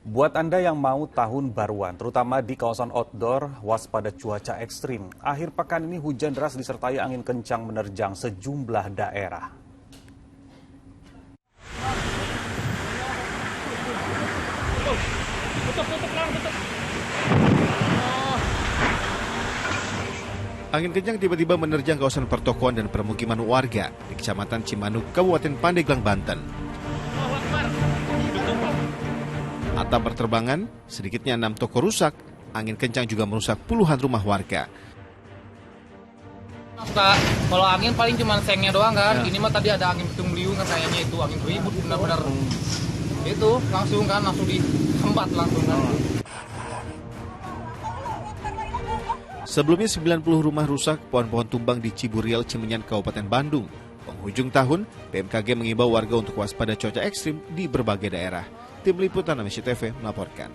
Buat Anda yang mau tahun baruan, terutama di kawasan outdoor, waspada cuaca ekstrim. Akhir pekan ini hujan deras disertai angin kencang menerjang sejumlah daerah. Angin kencang tiba-tiba menerjang kawasan pertokoan dan permukiman warga di Kecamatan Cimanuk, Kabupaten Pandeglang, Banten. Atap berterbangan, sedikitnya 6 toko rusak. Angin kencang juga merusak puluhan rumah warga. Kalau angin paling cuma sengnya doang kan. Ini mah tadi ada angin puting beliung kan, kayaknya itu angin ribut benar-benar. Itu langsung disembat langsung kan. Sebelumnya 90 rumah rusak, pohon-pohon tumbang di Ciburial, Cimenyan, Kabupaten Bandung. Penghujung tahun, BMKG mengimbau warga untuk waspada cuaca ekstrim di berbagai daerah. Tim Liputan Amnesty TV melaporkan.